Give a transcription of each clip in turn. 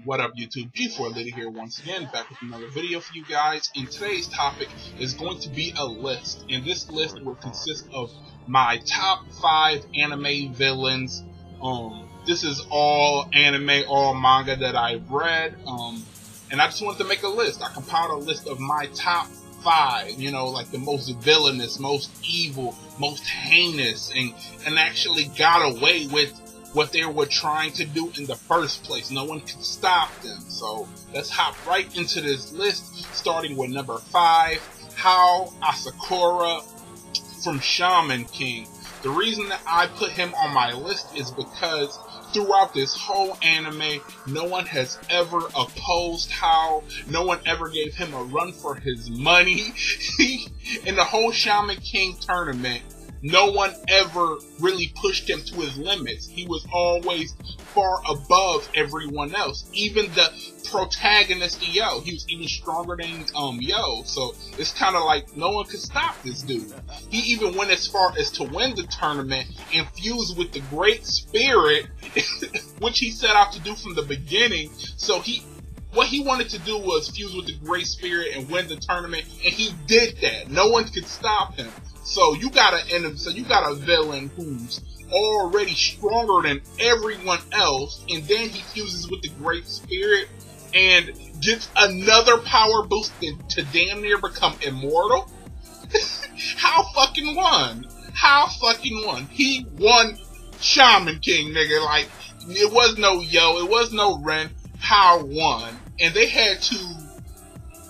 What up, YouTube? G4 Liddy here once again, back with another video for you guys. And today's topic is going to be a list, and this list will consist of my top 5 anime villains. This is all anime, all manga that I've read, and I just wanted to make a list. I compiled a list of my top 5, you know, like the most villainous, most evil, most heinous, and actually got away with what they were trying to do in the first place. No one could stop them. So let's hop right into this list, starting with number 5, Hao Asakura from Shaman King. The reason that I put him on my list is because throughout this whole anime, no one has ever opposed Hao. No one ever gave him a run for his money. In the whole Shaman King tournament, no one ever really pushed him to his limits. He was always far above everyone else. Even the protagonist, Yo, he was even stronger than Yo. So it's kind of like no one could stop this dude. He even went as far as to win the tournament and fuse with the Great Spirit, which he set out to do from the beginning. So what he wanted to do was fuse with the Great Spirit and win the tournament, and he did that. No one could stop him. So you got a villain who's already stronger than everyone else, and then he fuses with the Great Spirit and gets another power boost to damn near become immortal. How fucking won? How fucking won? He won Shaman King, nigga. Like, it was no Yo, it was no Ren. How won? And they had to,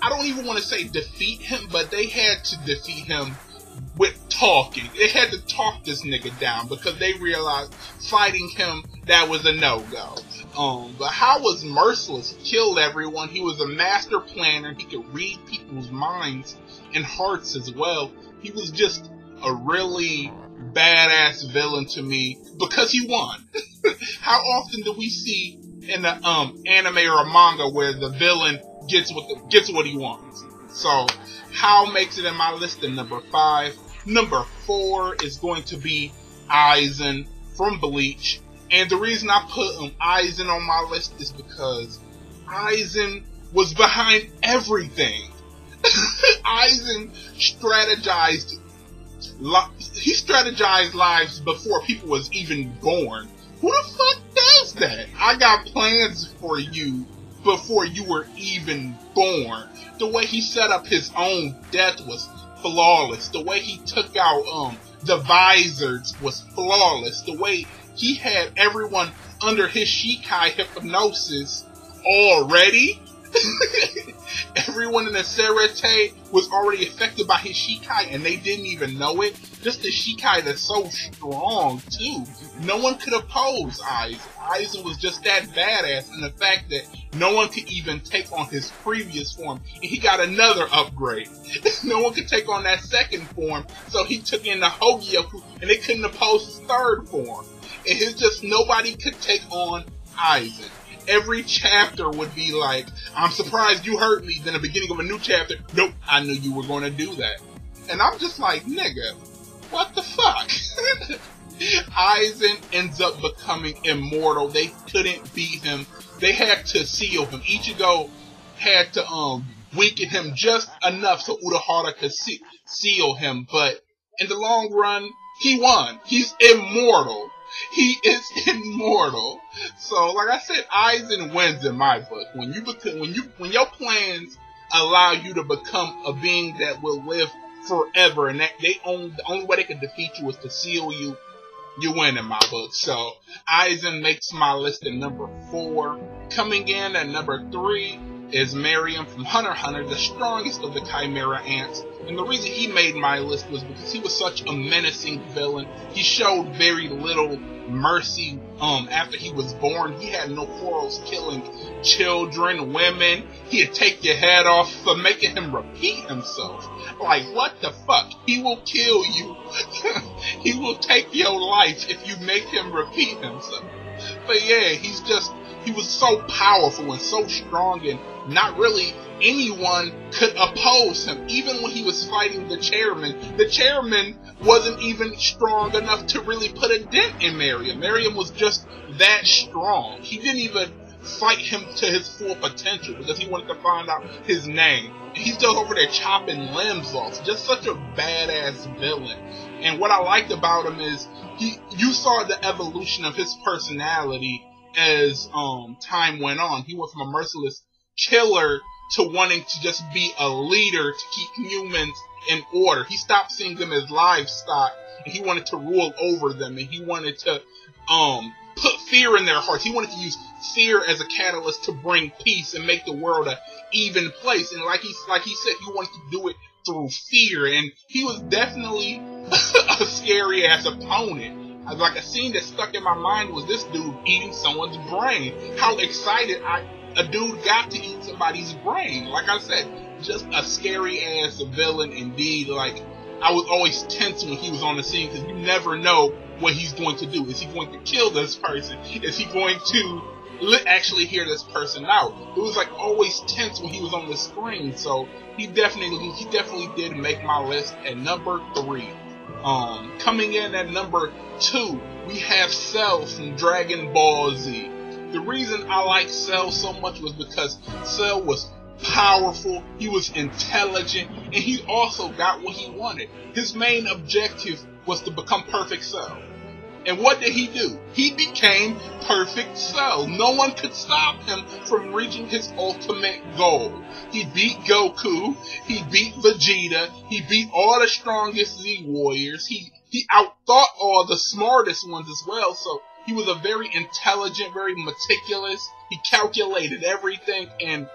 I don't even want to say defeat him, but they had to defeat him with talking. They had to talk this nigga down because they realized fighting him, that was a no-go. But Hao was merciless, killed everyone. He was a master planner. He could read people's minds and hearts as well. He was just a really badass villain to me because he won. How often do we see in the anime or a manga where the villain gets what he wants? So Hao makes it in my list at number 5. Number 4 is going to be Aizen from Bleach. And the reason I put Aizen on my list is because Aizen was behind everything. Aizen strategized lives before people was even born. Who the fuck does that? I got plans for you before you were even born. The way he set up his own death was flawless. The way he took out the visors was flawless. The way he had everyone under his Shikai hypnosis already. Everyone in the Serete was already affected by his Shikai and they didn't even know it. Just the Shikai that's so strong too. No one could oppose Aizen. Aizen was just that badass, and the fact that no one could even take on his previous form, and he got another upgrade. No one could take on that second form, so he took in the Hogyoku, and they couldn't oppose his third form. And it's just nobody could take on Aizen. Every chapter would be like, I'm surprised you hurt me. Then the beginning of a new chapter, nope, I knew you were going to do that. And I'm just like, nigga, what the fuck? Aizen ends up becoming immortal. They couldn't beat him. They had to seal him. Ichigo had to weaken him just enough so Urahara could seal him. But in the long run, he won. He's immortal. He is immortal. So, like I said, Aizen wins in my book. When your plans allow you to become a being that will live forever, and that the only way they can defeat you is to seal you, you win in my book. So Aizen makes my list at number 4. Coming in at number 3 is Miriam from Hunter x Hunter, the strongest of the Chimera Ants. And the reason he made my list was because he was such a menacing villain. He showed very little mercy after he was born. He had no quarrels killing children, women. He'd take your head off for making him repeat himself. Like, what the fuck? He will kill you. He will take your life if you make him repeat himself. But yeah, he was so powerful and so strong, and not really anyone could oppose him. Even when he was fighting the chairman wasn't even strong enough to really put a dent in Miriam. Miriam was just that strong. He didn't even fight him to his full potential because he wanted to find out his name. And he's just over there chopping limbs off. Just such a badass villain. And what I liked about him is you saw the evolution of his personality as time went on. He went from a merciless killer to wanting to just be a leader to keep humans in order. He stopped seeing them as livestock, and he wanted to rule over them, and he wanted to put fear in their hearts. He wanted to use fear as a catalyst to bring peace and make the world an even place. And like he said, he wanted to do it through fear, and he was definitely a scary ass opponent. Like, a scene that stuck in my mind was this dude eating someone's brain. How excited a dude got to eat somebody's brain. Like I said, just a scary ass villain indeed. Like, I was always tense when he was on the scene because you never know what he's going to do. Is he going to kill this person? Is he going to actually hear this person out? It was like always tense when he was on the screen. So he definitely did make my list at number 3. Coming in at number 2, we have Cell from Dragon Ball Z. The reason I like Cell so much was because Cell was powerful, he was intelligent, and he also got what he wanted. His main objective was to become Perfect Cell. And what did he do? He became Perfect Cell. No one could stop him from reaching his ultimate goal. He beat Goku, he beat Vegeta, he beat all the strongest Z Warriors, he outthought all the smartest ones as well, so he was a very intelligent, very meticulous, he calculated everything, and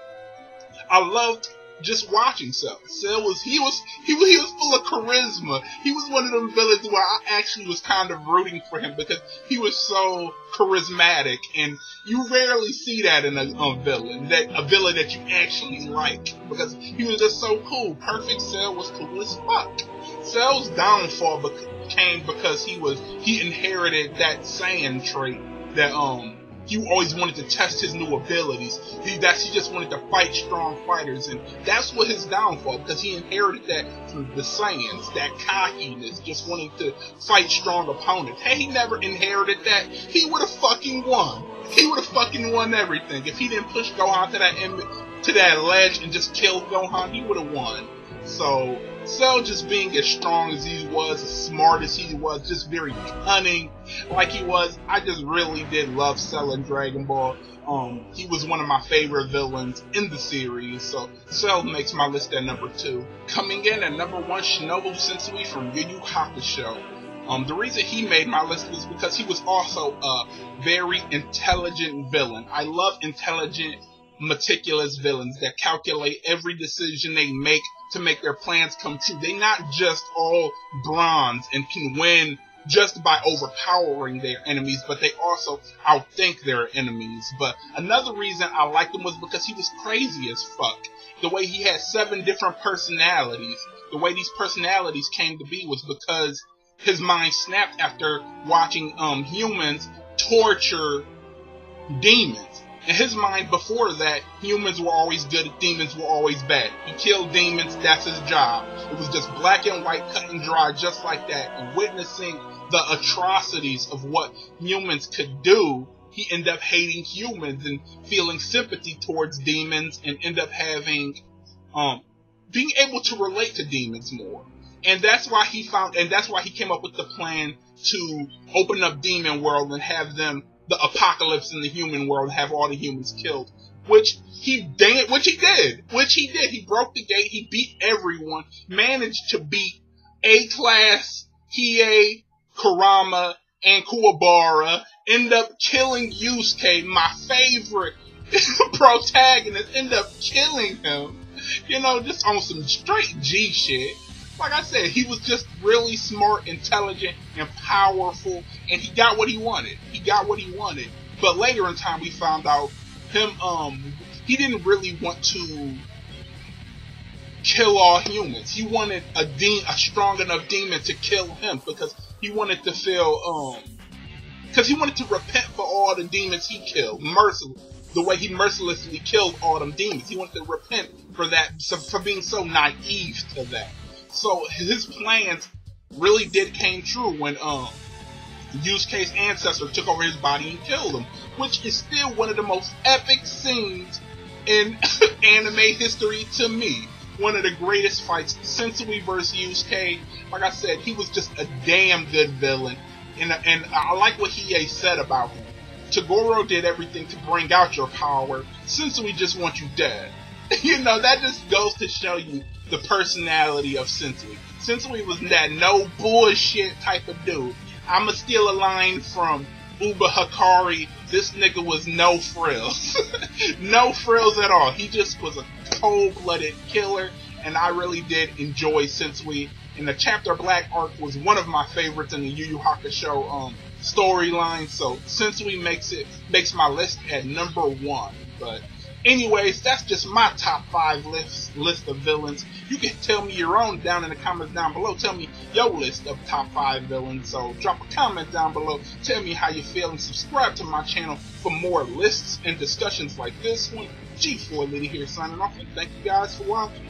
I loved just watching Cell. Cell was full of charisma. He was one of them villains where I actually was kind of rooting for him because he was so charismatic, and you rarely see that in a villain that you actually like, because he was just so cool. Perfect Cell was cool as fuck. Cell's downfall came because he inherited that Saiyan trait that he always wanted to test his new abilities. He just wanted to fight strong fighters, and that's what his downfall, because he inherited that from the Saiyans, that cockiness, just wanting to fight strong opponents. Had he never inherited that, he would have fucking won. He would have fucking won everything. If he didn't push Gohan to that ledge and just kill Gohan, he would have won. So Cell, just being as strong as he was, as smart as he was, just very cunning like he was, I just really did love Cell in Dragon Ball. He was one of my favorite villains in the series, so Cell makes my list at number 2. Coming in at number 1, Shinobu Sensui from Yu Yu Hakusho. The reason he made my list was because he was also a very intelligent villain. I love intelligent, meticulous villains that calculate every decision they make to make their plans come true. They're not just all bronze and can win just by overpowering their enemies, but they also outthink their enemies. But another reason I liked him was because he was crazy as fuck. The way he had 7 different personalities, the way these personalities came to be was because his mind snapped after watching humans torture demons. In his mind, before that, humans were always good, demons were always bad. He killed demons, that's his job. It was just black and white, cut and dry, just like that. And witnessing the atrocities of what humans could do, he ended up hating humans and feeling sympathy towards demons, and ended up having, being able to relate to demons more. And that's why he came up with the plan to open up Demon World and have them, the apocalypse in the human world, have all the humans killed, which he did. He broke the gate, he beat everyone, managed to beat A-Class, Hiei, Kurama, and Kuwabara, end up killing Yusuke, my favorite protagonist, end up killing him, just on some straight G shit. Like I said, he was just really smart, intelligent, and powerful, and he got what he wanted. But later in time, we found out he didn't really want to kill all humans. He wanted a strong enough demon to kill him, because he wanted to feel, because he wanted to repent for all the demons he killed, the way he mercilessly killed all them demons. He wanted to repent for that, for being so naive to that. So his plans really came true when Yusuke's ancestor took over his body and killed him. which is still one of the most epic scenes in anime history to me. One of the greatest fights, Sensui vs. Yusuke. Like I said, he was just a damn good villain. And I like what Hiei said about him. Toguro did everything to bring out your power. Sensui just wants you dead. You know, that just goes to show you the personality of Sensui. Sensui was that no bullshit type of dude. I'ma steal a line from Uba Hikari. This nigga was no frills. No frills at all. He just was a cold-blooded killer, and I really did enjoy Sensui. And the Chapter Black arc was one of my favorites in the Yu Yu Hakusho storyline, so Sensui makes my list at number 1. But anyways, that's just my top 5 list of villains. You can tell me your own down in the comments down below. Tell me your list of top 5 villains. So drop a comment down below. Tell me how you feel and subscribe to my channel for more lists and discussions like this one. G4 Liddy here signing off, and thank you guys for watching.